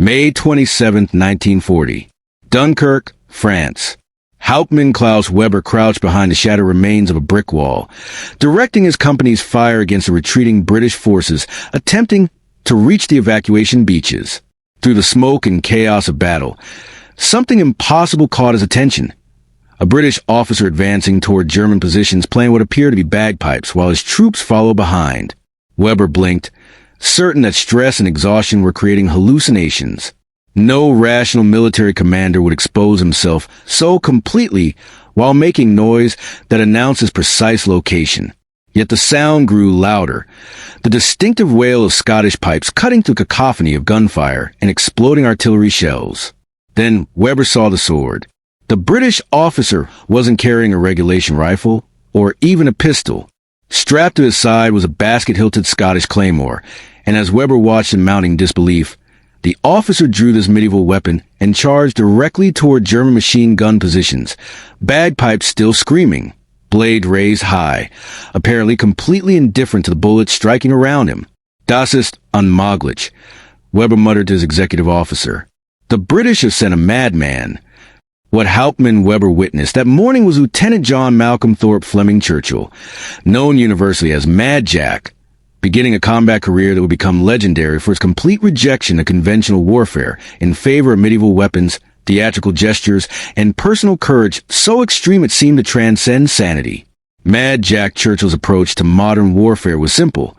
May 27, 1940. Dunkirk, France. Hauptmann Klaus Weber crouched behind the shattered remains of a brick wall, directing his company's fire against the retreating British forces attempting to reach the evacuation beaches. Through the smoke and chaos of battle, something impossible caught his attention. A British officer advancing toward German positions playing what appeared to be bagpipes while his troops followed behind. Weber blinked, certain that stress and exhaustion were creating hallucinations. No rational military commander would expose himself so completely while making noise that announced his precise location. Yet the sound grew louder, the distinctive wail of Scottish pipes cutting through cacophony of gunfire and exploding artillery shells. Then Weber saw the sword. The British officer wasn't carrying a regulation rifle or even a pistol. Strapped to his side was a basket-hilted Scottish claymore, and as Weber watched in mounting disbelief, the officer drew this medieval weapon and charged directly toward German machine gun positions, bagpipes still screaming, blade raised high, apparently completely indifferent to the bullets striking around him. Das ist unmöglich, Weber muttered to his executive officer. The British have sent a madman. What Hauptmann Weber witnessed that morning was Lieutenant John Malcolm Thorpe Fleming Churchill, known universally as Mad Jack, beginning a combat career that would become legendary for its complete rejection of conventional warfare in favor of medieval weapons, theatrical gestures, and personal courage so extreme it seemed to transcend sanity. Mad Jack Churchill's approach to modern warfare was simple.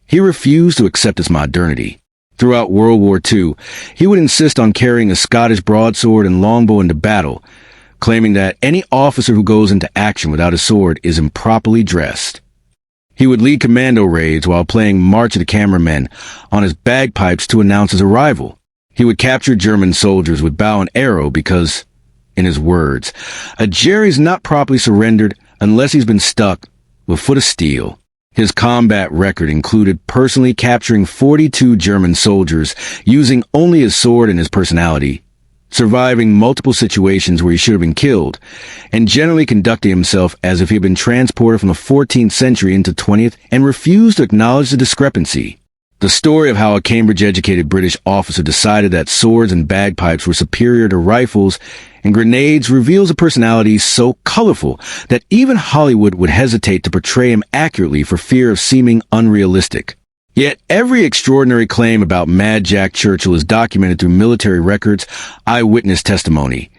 He refused to accept its modernity. Throughout World War II, he would insist on carrying a Scottish broadsword and longbow into battle, claiming that any officer who goes into action without a sword is improperly dressed. He would lead commando raids while playing March of the Cameramen on his bagpipes to announce his arrival. He would capture German soldiers with bow and arrow because, in his words, a Jerry's not properly surrendered unless he's been stuck with foot of steel. His combat record included personally capturing 42 German soldiers using only his sword and his personality, surviving multiple situations where he should have been killed, and generally conducting himself as if he had been transported from the 14th century into 20th and refused to acknowledge the discrepancy. The story of how a Cambridge-educated British officer decided that swords and bagpipes were superior to rifles and grenades reveals a personality so colorful that even Hollywood would hesitate to portray him accurately for fear of seeming unrealistic. Yet every extraordinary claim about Mad Jack Churchill is documented through military records, eyewitness testimony,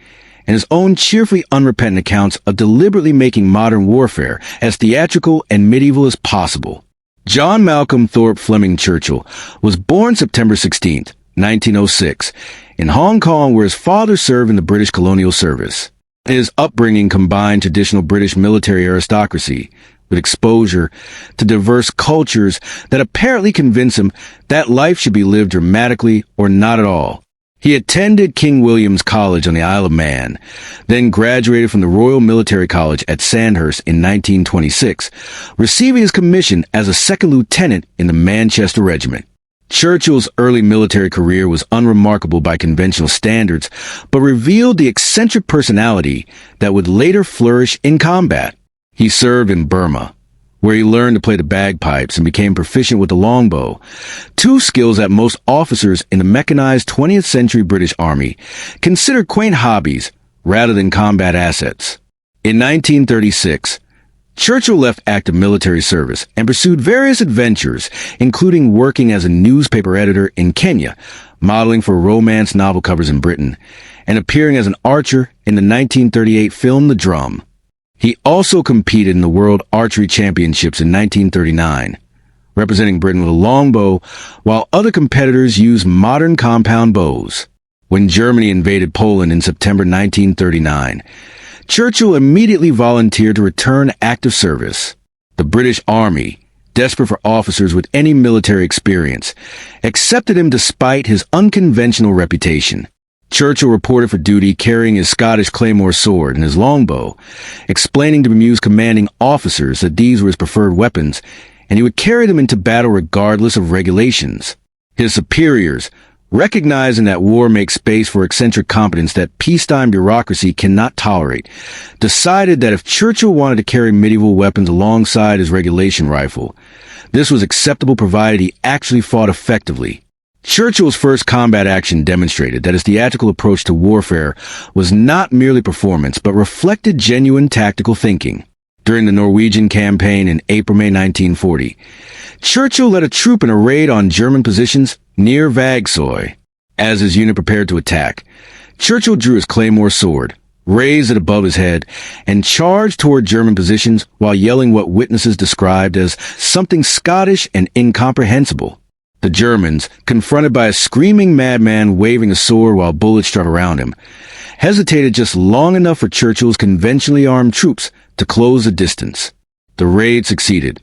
and his own cheerfully unrepentant accounts of deliberately making modern warfare as theatrical and medieval as possible. John Malcolm Thorpe Fleming Churchill was born September 16, 1906, in Hong Kong, where his father served in the British colonial service. His upbringing combined traditional British military aristocracy with exposure to diverse cultures that apparently convinced him that life should be lived dramatically or not at all. He attended King William's College on the Isle of Man, then graduated from the Royal Military College at Sandhurst in 1926, receiving his commission as a second lieutenant in the Manchester Regiment. Churchill's early military career was unremarkable by conventional standards, but revealed the eccentric personality that would later flourish in combat. He served in Burma, where he learned to play the bagpipes and became proficient with the longbow, two skills that most officers in the mechanized 20th century British Army considered quaint hobbies rather than combat assets. In 1936, Churchill left active military service and pursued various adventures, including working as a newspaper editor in Kenya, modeling for romance novel covers in Britain, and appearing as an archer in the 1938 film The Drum. He also competed in the World Archery Championships in 1939, representing Britain with a longbow, while other competitors used modern compound bows. When Germany invaded Poland in September 1939, Churchill immediately volunteered to return active service. The British Army, desperate for officers with any military experience, accepted him despite his unconventional reputation. Churchill reported for duty carrying his Scottish claymore sword and his longbow, explaining to bemused commanding officers that these were his preferred weapons, and he would carry them into battle regardless of regulations. His superiors, recognizing that war makes space for eccentric competence that peacetime bureaucracy cannot tolerate, decided that if Churchill wanted to carry medieval weapons alongside his regulation rifle, this was acceptable provided he actually fought effectively. Churchill's first combat action demonstrated that his theatrical approach to warfare was not merely performance, but reflected genuine tactical thinking. During the Norwegian campaign in April-May 1940, Churchill led a troop in a raid on German positions near Vagsøy. As his unit prepared to attack, Churchill drew his claymore sword, raised it above his head, and charged toward German positions while yelling what witnesses described as something Scottish and incomprehensible. The Germans, confronted by a screaming madman waving a sword while bullets struck around him, hesitated just long enough for Churchill's conventionally armed troops to close the distance. The raid succeeded,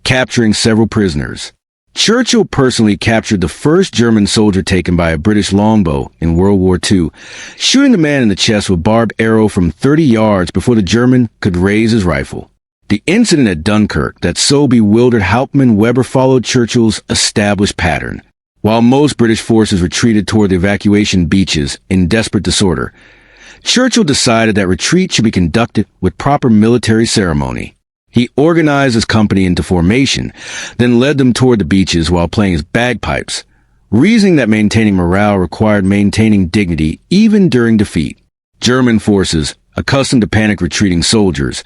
capturing several prisoners. Churchill personally captured the first German soldier taken by a British longbow in World War II, shooting the man in the chest with a barbed arrow from 30 yards before the German could raise his rifle. The incident at Dunkirk that so bewildered Hauptmann Weber followed Churchill's established pattern. While most British forces retreated toward the evacuation beaches in desperate disorder, Churchill decided that retreat should be conducted with proper military ceremony. He organized his company into formation, then led them toward the beaches while playing his bagpipes, reasoning that maintaining morale required maintaining dignity even during defeat. German forces, accustomed to panic retreating soldiers,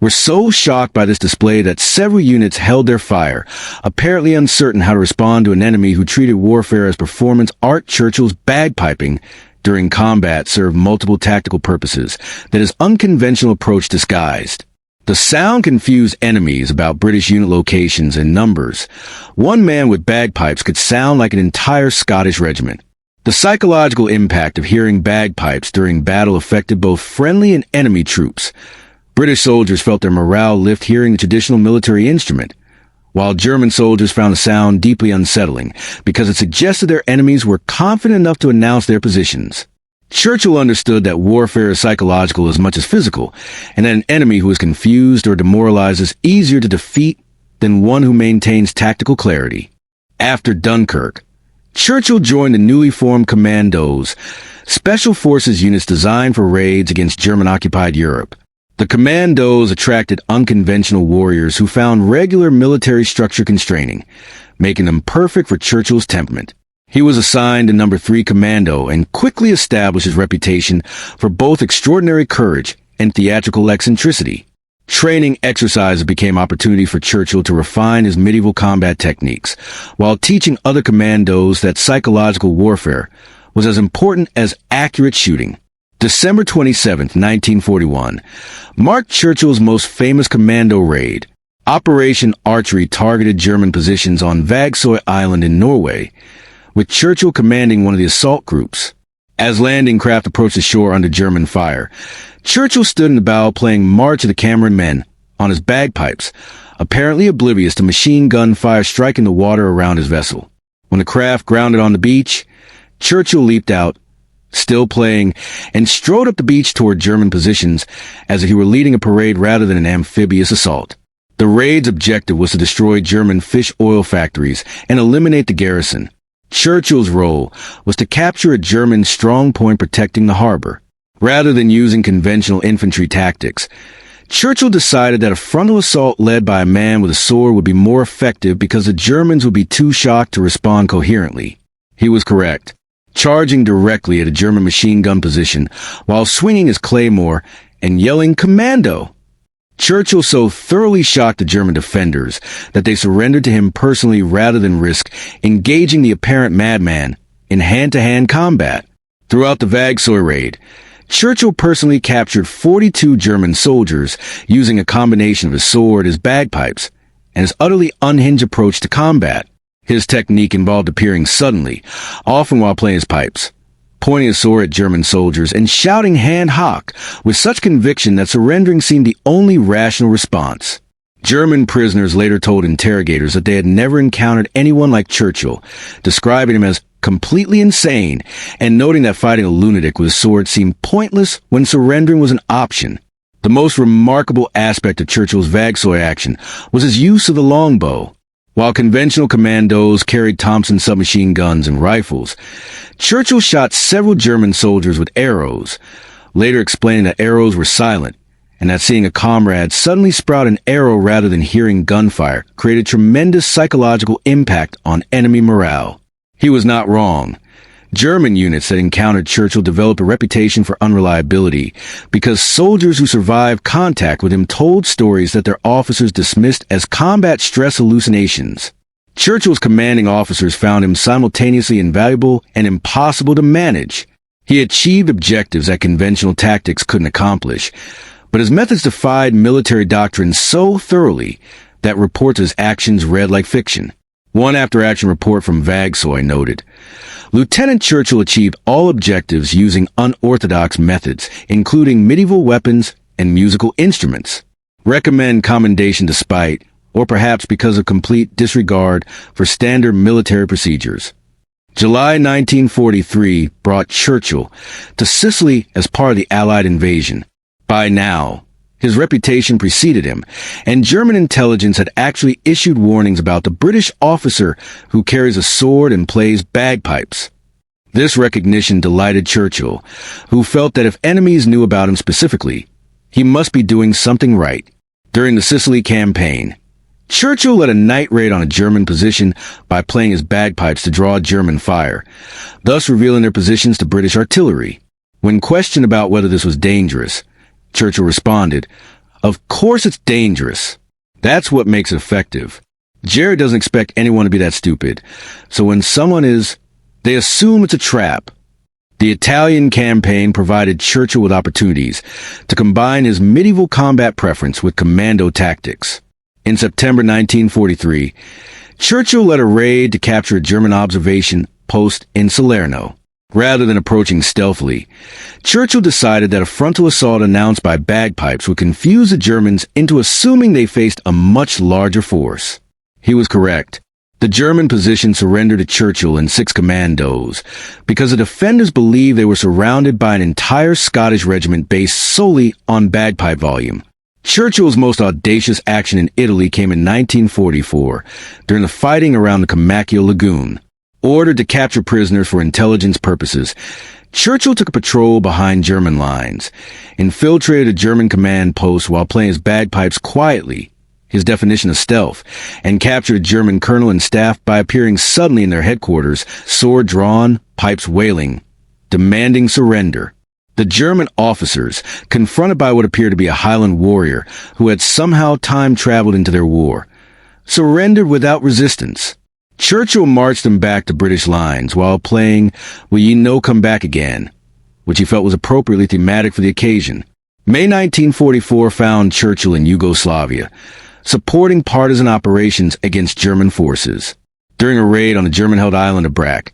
were so shocked by this display that several units held their fire, apparently uncertain how to respond to an enemy who treated warfare as performance art. Churchill's bagpiping during combat served multiple tactical purposes that his unconventional approach disguised. The sound confused enemies about British unit locations and numbers. One man with bagpipes could sound like an entire Scottish regiment. The psychological impact of hearing bagpipes during battle affected both friendly and enemy troops. British soldiers felt their morale lift hearing the traditional military instrument, while German soldiers found the sound deeply unsettling because it suggested their enemies were confident enough to announce their positions. Churchill understood that warfare is psychological as much as physical, and that an enemy who is confused or demoralized is easier to defeat than one who maintains tactical clarity. After Dunkirk, Churchill joined the newly formed Commandos, special forces units designed for raids against German-occupied Europe. The Commandos attracted unconventional warriors who found regular military structure constraining, making them perfect for Churchill's temperament. He was assigned to No. 3 Commando and quickly established his reputation for both extraordinary courage and theatrical eccentricity. Training exercises became opportunity for Churchill to refine his medieval combat techniques, while teaching other commandos that psychological warfare was as important as accurate shooting. December 27, 1941, marked Churchill's most famous commando raid. Operation Archery targeted German positions on Vagsøy Island in Norway, with Churchill commanding one of the assault groups. As landing craft approached the shore under German fire, Churchill stood in the bow playing March of the Cameron Men on his bagpipes, apparently oblivious to machine gun fire striking the water around his vessel. When the craft grounded on the beach, Churchill leaped out, still playing, and strode up the beach toward German positions as if he were leading a parade rather than an amphibious assault. The raid's objective was to destroy German fish oil factories and eliminate the garrison. Churchill's role was to capture a German strong point protecting the harbor. Rather than using conventional infantry tactics, Churchill decided that a frontal assault led by a man with a sword would be more effective because the Germans would be too shocked to respond coherently. He was correct. Charging directly at a German machine gun position while swinging his claymore and yelling "Commando!" Churchill so thoroughly shocked the German defenders that they surrendered to him personally rather than risk engaging the apparent madman in hand-to-hand combat. Throughout the Vagsøy raid, Churchill personally captured 42 German soldiers using a combination of his sword, his bagpipes, and his utterly unhinged approach to combat. His technique involved appearing suddenly, often while playing his pipes, pointing his sword at German soldiers, and shouting "Hand hoch" with such conviction that surrendering seemed the only rational response. German prisoners later told interrogators that they had never encountered anyone like Churchill, describing him as completely insane and noting that fighting a lunatic with a sword seemed pointless when surrendering was an option. The most remarkable aspect of Churchill's Vagsøy action was his use of the longbow. While conventional commandos carried Thompson submachine guns and rifles, Churchill shot several German soldiers with arrows, later explaining that arrows were silent, and that seeing a comrade suddenly sprout an arrow rather than hearing gunfire created tremendous psychological impact on enemy morale. He was not wrong. German units that encountered Churchill developed a reputation for unreliability because soldiers who survived contact with him told stories that their officers dismissed as combat stress hallucinations. Churchill's commanding officers found him simultaneously invaluable and impossible to manage. He achieved objectives that conventional tactics couldn't accomplish, but his methods defied military doctrine so thoroughly that reports of his actions read like fiction. One after-action report from Vagsoy noted, Lieutenant Churchill achieved all objectives using unorthodox methods, including medieval weapons and musical instruments. Recommend commendation despite, or perhaps because of complete disregard for standard military procedures. July 1943 brought Churchill to Sicily as part of the Allied invasion. By now, his reputation preceded him, and German intelligence had actually issued warnings about the British officer who carries a sword and plays bagpipes. This recognition delighted Churchill, who felt that if enemies knew about him specifically, he must be doing something right. During the Sicily campaign, Churchill led a night raid on a German position by playing his bagpipes to draw German fire, thus revealing their positions to British artillery. When questioned about whether this was dangerous, Churchill responded, "Of course it's dangerous. That's what makes it effective. Jerry doesn't expect anyone to be that stupid. So when someone is, they assume it's a trap." The Italian campaign provided Churchill with opportunities to combine his medieval combat preference with commando tactics. In September 1943, Churchill led a raid to capture a German observation post in Salerno. Rather than approaching stealthily, Churchill decided that a frontal assault announced by bagpipes would confuse the Germans into assuming they faced a much larger force. He was correct. The German position surrendered to Churchill and 6 commandos because the defenders believed they were surrounded by an entire Scottish regiment based solely on bagpipe volume. Churchill's most audacious action in Italy came in 1944 during the fighting around the Comacchio Lagoon. Ordered to capture prisoners for intelligence purposes, Churchill took a patrol behind German lines, infiltrated a German command post while playing his bagpipes quietly, his definition of stealth, and captured a German colonel and staff by appearing suddenly in their headquarters, sword drawn, pipes wailing, demanding surrender. The German officers, confronted by what appeared to be a Highland warrior who had somehow time-traveled into their war, surrendered without resistance. Churchill marched them back to British lines while playing Will Ye No Come Back Again, which he felt was appropriately thematic for the occasion. May 1944 found Churchill in Yugoslavia, supporting partisan operations against German forces. During a raid on the German-held island of Brac,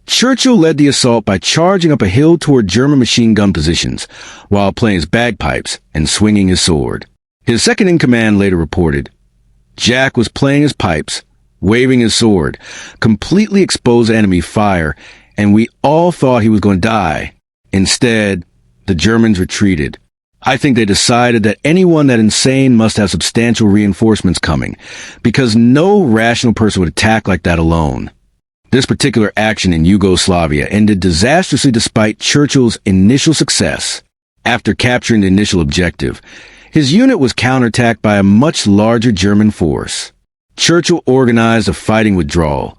Churchill led the assault by charging up a hill toward German machine gun positions while playing his bagpipes and swinging his sword. His second-in-command later reported, Jack was playing his pipes, waving his sword, completely exposed to enemy fire, and we all thought he was going to die. Instead, the Germans retreated. I think they decided that anyone that insane must have substantial reinforcements coming, because no rational person would attack like that alone. This particular action in Yugoslavia ended disastrously despite Churchill's initial success. After capturing the initial objective, his unit was counterattacked by a much larger German force. Churchill organized a fighting withdrawal,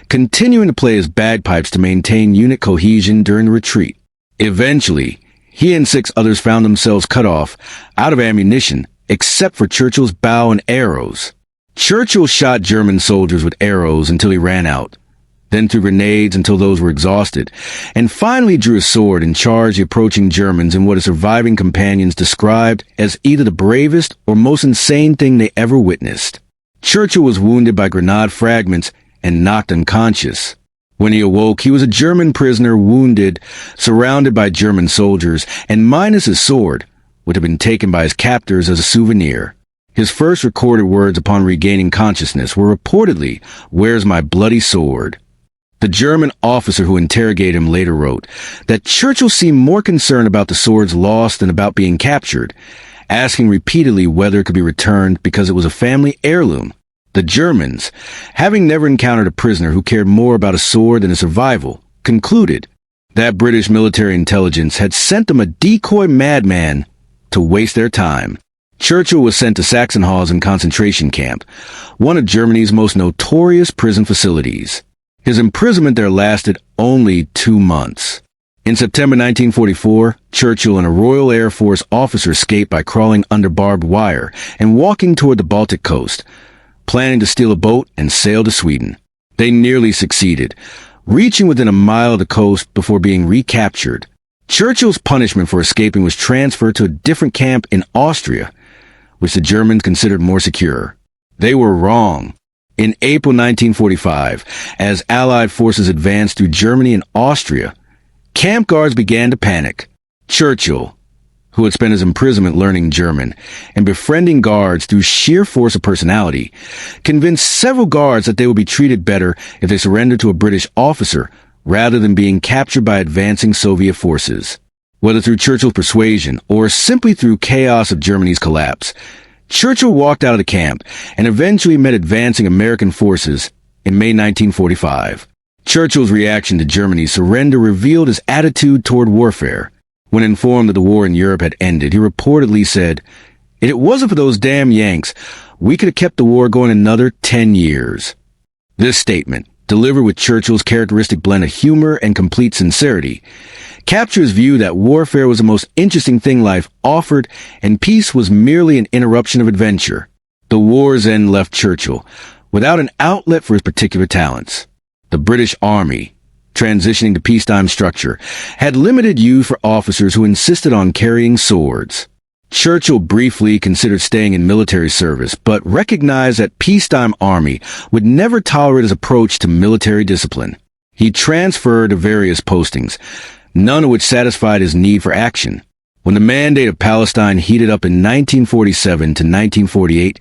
continuing to play his bagpipes to maintain unit cohesion during the retreat. Eventually, he and 6 others found themselves cut off, out of ammunition, except for Churchill's bow and arrows. Churchill shot German soldiers with arrows until he ran out, then threw grenades until those were exhausted, and finally drew a sword and charged the approaching Germans in what his surviving companions described as either the bravest or most insane thing they ever witnessed. Churchill was wounded by grenade fragments and knocked unconscious. When he awoke, he was a German prisoner wounded, surrounded by German soldiers, and minus his sword, which had been taken by his captors as a souvenir. His first recorded words upon regaining consciousness were reportedly, "Where's my bloody sword?" The German officer who interrogated him later wrote that Churchill seemed more concerned about the sword's loss than about being captured, asking repeatedly whether it could be returned because it was a family heirloom. The Germans, having never encountered a prisoner who cared more about a sword than his survival, concluded that British military intelligence had sent them a decoy madman to waste their time. Churchill was sent to Sachsenhausen concentration camp, one of Germany's most notorious prison facilities. His imprisonment there lasted only 2 months. In September 1944, Churchill and a Royal Air Force officer escaped by crawling under barbed wire and walking toward the Baltic coast, planning to steal a boat and sail to Sweden. They nearly succeeded, reaching within a mile of the coast before being recaptured. Churchill's punishment for escaping was transferred to a different camp in Austria, which the Germans considered more secure. They were wrong. In April 1945, as Allied forces advanced through Germany and Austria, camp guards began to panic. Churchill, who had spent his imprisonment learning German and befriending guards through sheer force of personality, convinced several guards that they would be treated better if they surrendered to a British officer rather than being captured by advancing Soviet forces. Whether through Churchill's persuasion or simply through chaos of Germany's collapse, Churchill walked out of the camp and eventually met advancing American forces in May 1945. Churchill's reaction to Germany's surrender revealed his attitude toward warfare. When informed that the war in Europe had ended, he reportedly said, "If it wasn't for those damn Yanks, we could have kept the war going another 10 years. This statement, delivered with Churchill's characteristic blend of humor and complete sincerity, captures view that warfare was the most interesting thing life offered and peace was merely an interruption of adventure. The war's end left Churchill without an outlet for his particular talents. The British Army, transitioning to peacetime structure, had limited use for officers who insisted on carrying swords. Churchill briefly considered staying in military service, but recognized that peacetime army would never tolerate his approach to military discipline. He transferred to various postings, none of which satisfied his need for action. When the Mandate of Palestine heated up in 1947 to 1948,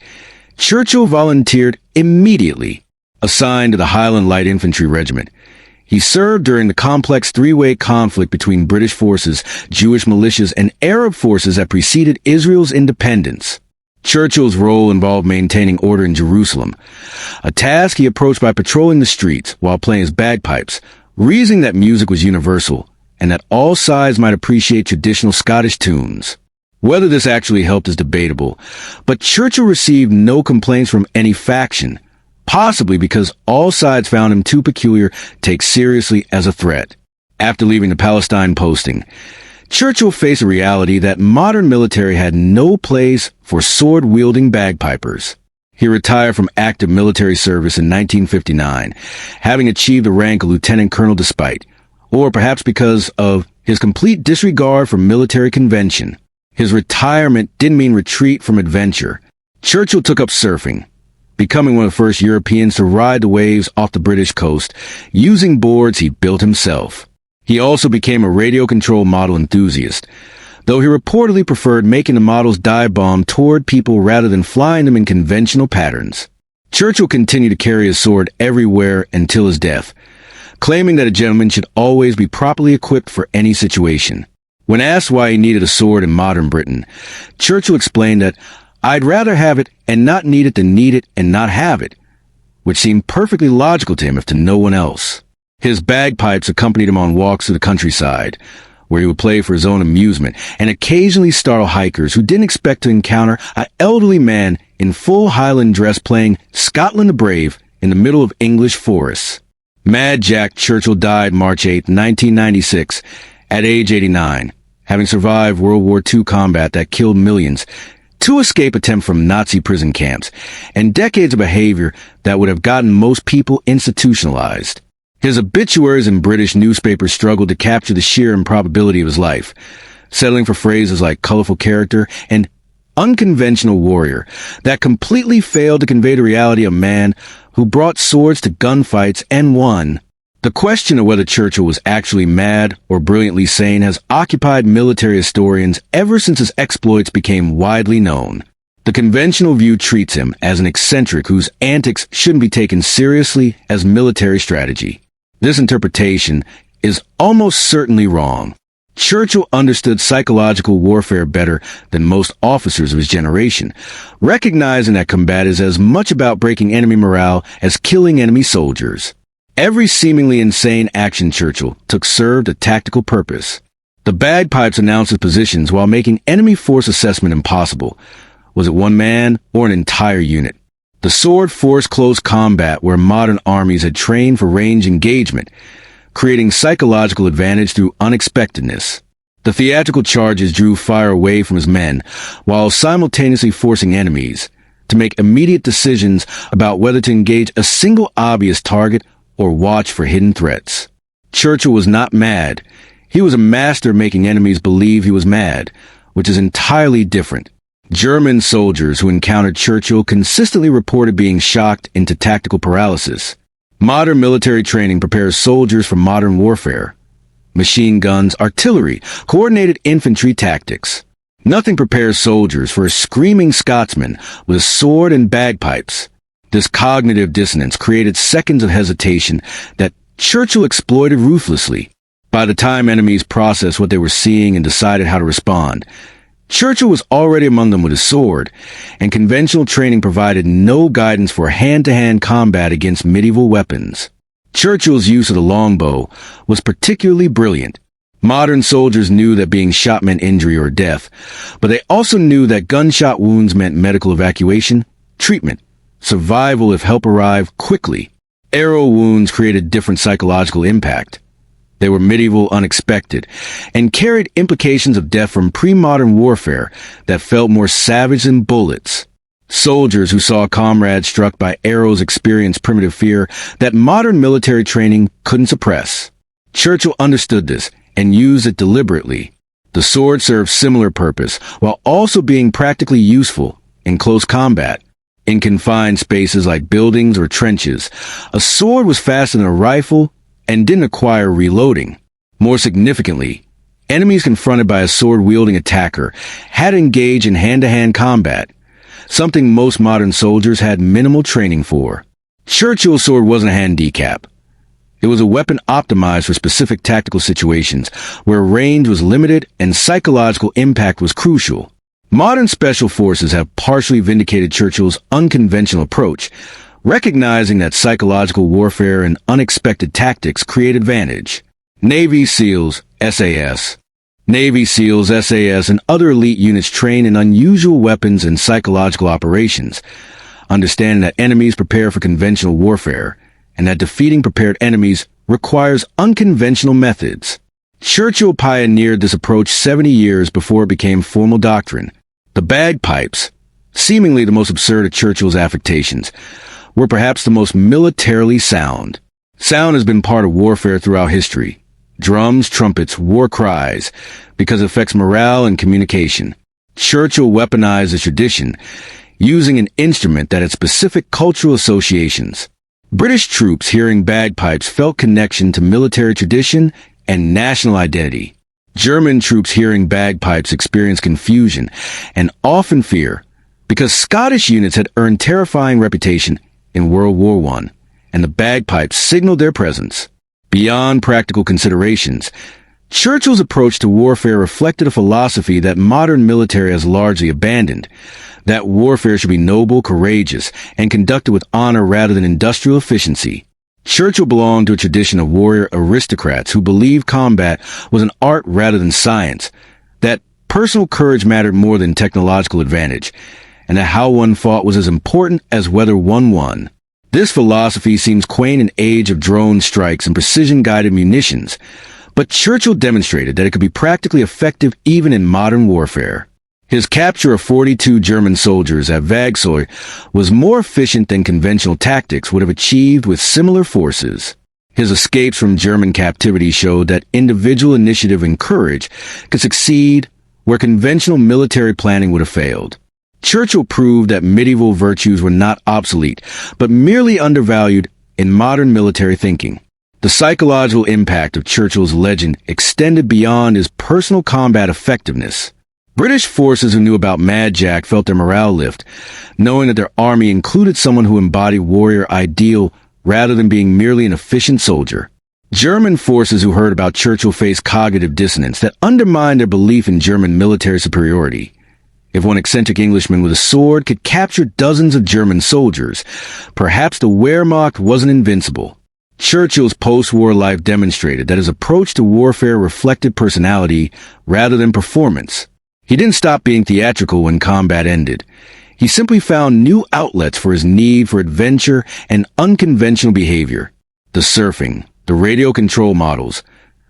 Churchill volunteered immediately, assigned to the Highland Light Infantry Regiment. He served during the complex three-way conflict between British forces, Jewish militias, and Arab forces that preceded Israel's independence. Churchill's role involved maintaining order in Jerusalem, a task he approached by patrolling the streets while playing his bagpipes, reasoning that music was universal and that all sides might appreciate traditional Scottish tunes. Whether this actually helped is debatable, but Churchill received no complaints from any faction, possibly because all sides found him too peculiar to take seriously as a threat. After leaving the Palestine posting, Churchill faced a reality that modern military had no place for sword-wielding bagpipers. He retired from active military service in 1959, having achieved the rank of lieutenant colonel despite, or perhaps because of his complete disregard for military convention. His retirement didn't mean retreat from adventure. Churchill took up surfing, becoming one of the first Europeans to ride the waves off the British coast, using boards he built himself. He also became a radio-control model enthusiast, though he reportedly preferred making the models dive bomb toward people rather than flying them in conventional patterns. Churchill continued to carry his sword everywhere until his death, claiming that a gentleman should always be properly equipped for any situation. When asked why he needed a sword in modern Britain, Churchill explained that, "I'd rather have it and not need it than need it and not have it," which seemed perfectly logical to him if to no one else. His bagpipes accompanied him on walks through the countryside, where he would play for his own amusement and occasionally startle hikers who didn't expect to encounter an elderly man in full Highland dress playing Scotland the Brave in the middle of English forests. Mad Jack Churchill died March 8, 1996, at age 89, having survived World War II combat that killed millions, two escape attempts from Nazi prison camps, and decades of behavior that would have gotten most people institutionalized. His obituaries in British newspapers struggled to capture the sheer improbability of his life, settling for phrases like colorful character and unconventional warrior that completely failed to convey the reality of a man who brought swords to gunfights and won. The question of whether Churchill was actually mad or brilliantly sane has occupied military historians ever since his exploits became widely known. The conventional view treats him as an eccentric whose antics shouldn't be taken seriously as military strategy. This interpretation is almost certainly wrong. Churchill understood psychological warfare better than most officers of his generation, recognizing that combat is as much about breaking enemy morale as killing enemy soldiers. Every seemingly insane action Churchill took served a tactical purpose. The bagpipes announced his positions while making enemy force assessment impossible. Was it one man or an entire unit? The sword forced close combat where modern armies had trained for range engagement, creating psychological advantage through unexpectedness. The theatrical charges drew fire away from his men, while simultaneously forcing enemies to make immediate decisions about whether to engage a single obvious target or watch for hidden threats. Churchill was not mad. He was a master of making enemies believe he was mad, which is entirely different. German soldiers who encountered Churchill consistently reported being shocked into tactical paralysis. Modern military training prepares soldiers for modern warfare. Machine guns, artillery, coordinated infantry tactics. Nothing prepares soldiers for a screaming Scotsman with a sword and bagpipes. This cognitive dissonance created seconds of hesitation that Churchill exploited ruthlessly. By the time enemies processed what they were seeing and decided how to respond, Churchill was already among them with his sword, and conventional training provided no guidance for hand-to-hand combat against medieval weapons. Churchill's use of the longbow was particularly brilliant. Modern soldiers knew that being shot meant injury or death, but they also knew that gunshot wounds meant medical evacuation, treatment, survival if help arrived quickly. Arrow wounds created different psychological impact. They were medieval, unexpected, and carried implications of death from pre-modern warfare that felt more savage than bullets. Soldiers who saw comrades struck by arrows experienced primitive fear that modern military training couldn't suppress. Churchill understood this and used it deliberately. The sword served similar purpose while also being practically useful in close combat. In confined spaces like buildings or trenches, a sword was faster than a rifle and didn't require reloading. More significantly, enemies confronted by a sword-wielding attacker had to engage in hand-to-hand combat, something most modern soldiers had minimal training for. Churchill's sword wasn't a handicap. It was a weapon optimized for specific tactical situations where range was limited and psychological impact was crucial. Modern special forces have partially vindicated Churchill's unconventional approach, recognizing that psychological warfare and unexpected tactics create advantage. Navy SEALs, SAS. Navy SEALs, SAS, and other elite units train in unusual weapons and psychological operations, understanding that enemies prepare for conventional warfare, and that defeating prepared enemies requires unconventional methods. Churchill pioneered this approach 70 years before it became formal doctrine. The bagpipes, seemingly the most absurd of Churchill's affectations, were perhaps the most militarily sound. Sound has been part of warfare throughout history. Drums, trumpets, war cries, because it affects morale and communication. Churchill weaponized the tradition, using an instrument that had specific cultural associations. British troops hearing bagpipes felt connection to military tradition and national identity. German troops hearing bagpipes experienced confusion and often fear, because Scottish units had earned terrifying reputation in World War I, and the bagpipes signaled their presence. Beyond practical considerations, Churchill's approach to warfare reflected a philosophy that modern military has largely abandoned, that warfare should be noble, courageous, and conducted with honor rather than industrial efficiency. Churchill belonged to a tradition of warrior aristocrats who believed combat was an art rather than science, that personal courage mattered more than technological advantage, and that how one fought was as important as whether one won. This philosophy seems quaint in age of drone strikes and precision-guided munitions, but Churchill demonstrated that it could be practically effective even in modern warfare. His capture of 42 German soldiers at Vagsoy was more efficient than conventional tactics would have achieved with similar forces. His escapes from German captivity showed that individual initiative and courage could succeed where conventional military planning would have failed. Churchill proved that medieval virtues were not obsolete, but merely undervalued in modern military thinking. The psychological impact of Churchill's legend extended beyond his personal combat effectiveness. British forces who knew about Mad Jack felt their morale lift, knowing that their army included someone who embodied warrior ideal rather than being merely an efficient soldier. German forces who heard about Churchill faced cognitive dissonance that undermined their belief in German military superiority. If one eccentric Englishman with a sword could capture dozens of German soldiers, perhaps the Wehrmacht wasn't invincible. Churchill's post-war life demonstrated that his approach to warfare reflected personality rather than performance. He didn't stop being theatrical when combat ended. He simply found new outlets for his need for adventure and unconventional behavior. The surfing, the radio control models,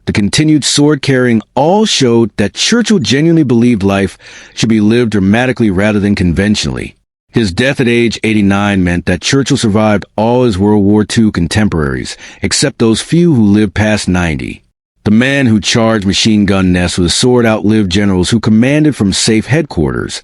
the continued sword carrying all showed that Churchill genuinely believed life should be lived dramatically rather than conventionally. His death at age 89 meant that Churchill survived all his World War II contemporaries, except those few who lived past 90. The man who charged machine gun nests with a sword outlived generals who commanded from safe headquarters,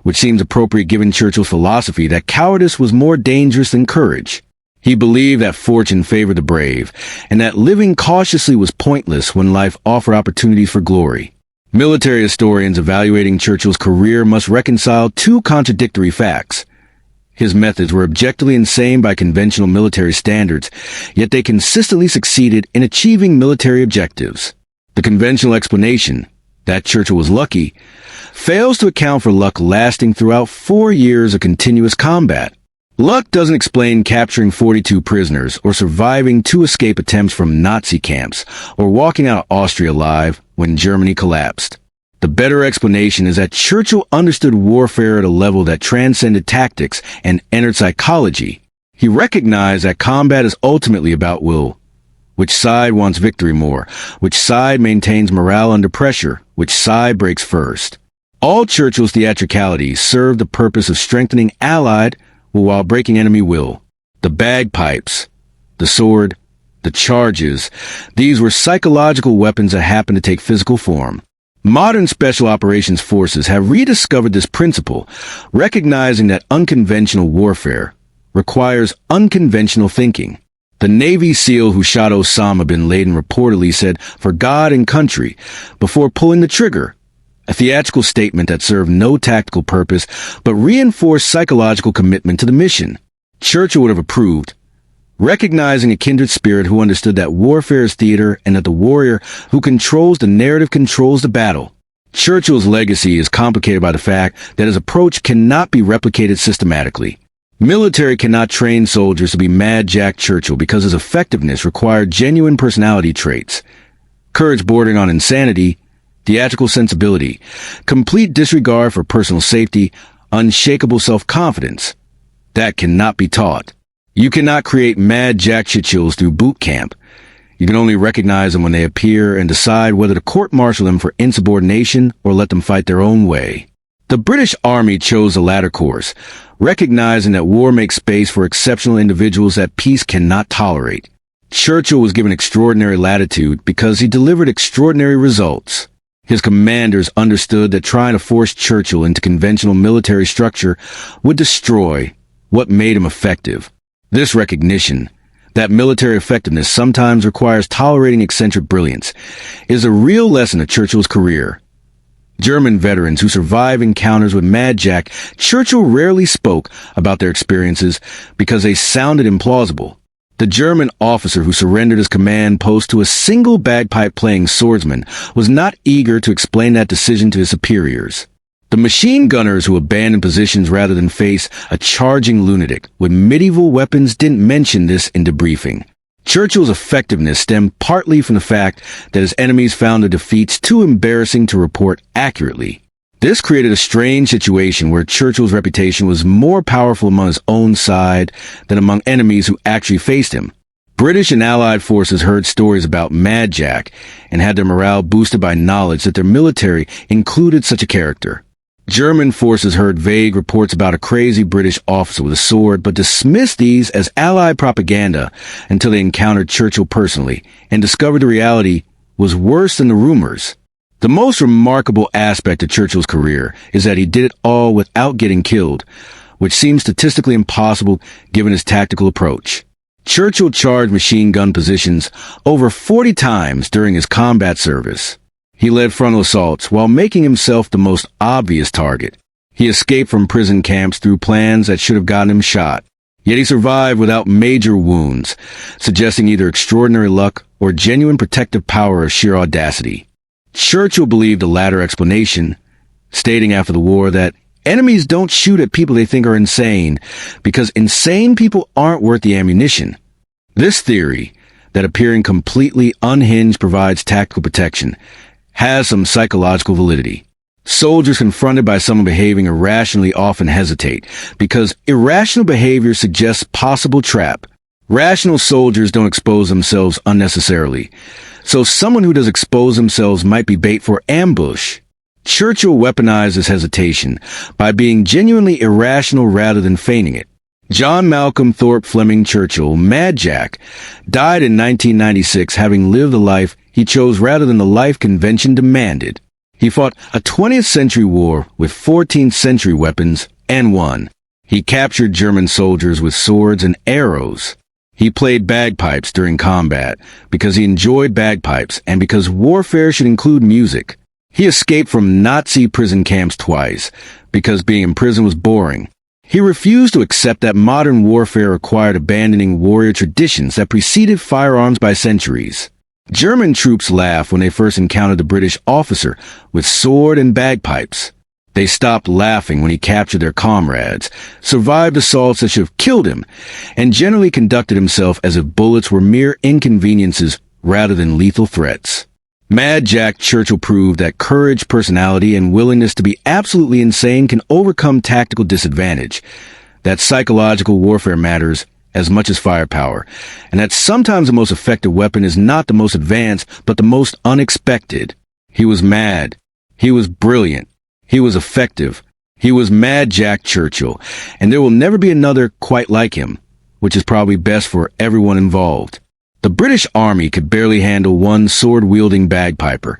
which seems appropriate given Churchill's philosophy that cowardice was more dangerous than courage. He believed that fortune favored the brave, and that living cautiously was pointless when life offered opportunities for glory. Military historians evaluating Churchill's career must reconcile two contradictory facts. His methods were objectively insane by conventional military standards, yet they consistently succeeded in achieving military objectives. The conventional explanation, that Churchill was lucky, fails to account for luck lasting throughout 4 years of continuous combat. Luck doesn't explain capturing 42 prisoners or surviving 2 escape attempts from Nazi camps or walking out of Austria alive when Germany collapsed. The better explanation is that Churchill understood warfare at a level that transcended tactics and entered psychology. He recognized that combat is ultimately about will. Which side wants victory more? Which side maintains morale under pressure? Which side breaks first? All Churchill's theatricality served the purpose of strengthening Allied while breaking enemy will. The bagpipes, the sword, the charges, these were psychological weapons that happened to take physical form. Modern special operations forces have rediscovered this principle, recognizing that unconventional warfare requires unconventional thinking. The Navy SEAL who shot Osama bin Laden reportedly said, "For God and country," before pulling the trigger, a theatrical statement that served no tactical purpose but reinforced psychological commitment to the mission. Churchill would have approved, recognizing a kindred spirit who understood that warfare is theater and that the warrior who controls the narrative controls the battle. Churchill's legacy is complicated by the fact that his approach cannot be replicated systematically. Military cannot train soldiers to be Mad Jack Churchill because his effectiveness required genuine personality traits. Courage bordering on insanity, theatrical sensibility, complete disregard for personal safety, unshakable self-confidence. That cannot be taught. You cannot create Mad Jack Churchills through boot camp. You can only recognize them when they appear and decide whether to court-martial them for insubordination or let them fight their own way. The British Army chose the latter course, recognizing that war makes space for exceptional individuals that peace cannot tolerate. Churchill was given extraordinary latitude because he delivered extraordinary results. His commanders understood that trying to force Churchill into conventional military structure would destroy what made him effective. This recognition, that military effectiveness sometimes requires tolerating eccentric brilliance, is a real lesson of Churchill's career. German veterans who survived encounters with Mad Jack, Churchill rarely spoke about their experiences because they sounded implausible. The German officer who surrendered his command post to a single bagpipe-playing swordsman was not eager to explain that decision to his superiors. The machine gunners who abandoned positions rather than face a charging lunatic with medieval weapons didn't mention this in debriefing. Churchill's effectiveness stemmed partly from the fact that his enemies found their defeats too embarrassing to report accurately. This created a strange situation where Churchill's reputation was more powerful among his own side than among enemies who actually faced him. British and Allied forces heard stories about Mad Jack and had their morale boosted by knowledge that their military included such a character. German forces heard vague reports about a crazy British officer with a sword but dismissed these as Allied propaganda until they encountered Churchill personally and discovered the reality was worse than the rumors. The most remarkable aspect of Churchill's career is that he did it all without getting killed, which seems statistically impossible given his tactical approach. Churchill charged machine gun positions over 40 times during his combat service. He led frontal assaults while making himself the most obvious target. He escaped from prison camps through plans that should have gotten him shot. Yet he survived without major wounds, suggesting either extraordinary luck or genuine protective power of sheer audacity. Churchill believed the latter explanation, stating after the war that enemies don't shoot at people they think are insane because insane people aren't worth the ammunition. This theory, that appearing completely unhinged provides tactical protection, has some psychological validity. Soldiers confronted by someone behaving irrationally often hesitate, because irrational behavior suggests possible trap. Rational soldiers don't expose themselves unnecessarily, so someone who does expose themselves might be bait for ambush. Churchill weaponized his hesitation by being genuinely irrational rather than feigning it. John Malcolm Thorpe Fleming Churchill, Mad Jack, died in 1996 having lived a life he chose rather than the life convention demanded. He fought a 20th century war with 14th century weapons and won. He captured German soldiers with swords and arrows. He played bagpipes during combat because he enjoyed bagpipes and because warfare should include music. He escaped from Nazi prison camps twice because being in prison was boring. He refused to accept that modern warfare required abandoning warrior traditions that preceded firearms by centuries. German troops laughed when they first encountered the British officer with sword and bagpipes. They stopped laughing when he captured their comrades, survived assaults that should have killed him, and generally conducted himself as if bullets were mere inconveniences rather than lethal threats. Mad Jack Churchill proved that courage, personality, and willingness to be absolutely insane can overcome tactical disadvantage, that psychological warfare matters as much as firepower, and that sometimes the most effective weapon is not the most advanced, but the most unexpected. He was mad. He was brilliant. He was effective. He was Mad Jack Churchill, and there will never be another quite like him, which is probably best for everyone involved. The British Army could barely handle one sword-wielding bagpiper.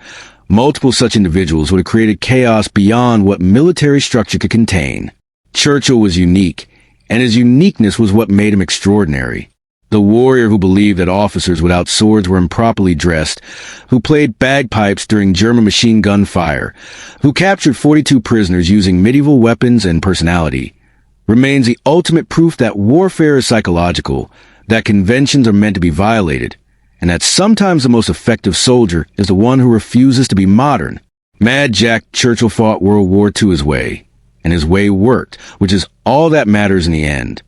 Multiple such individuals would have created chaos beyond what military structure could contain. Churchill was unique, and his uniqueness was what made him extraordinary. The warrior who believed that officers without swords were improperly dressed, who played bagpipes during German machine gun fire, who captured 42 prisoners using medieval weapons and personality, remains the ultimate proof that warfare is psychological, that conventions are meant to be violated, and that sometimes the most effective soldier is the one who refuses to be modern. Mad Jack Churchill fought World War II his way, and his way worked, which is all that matters in the end.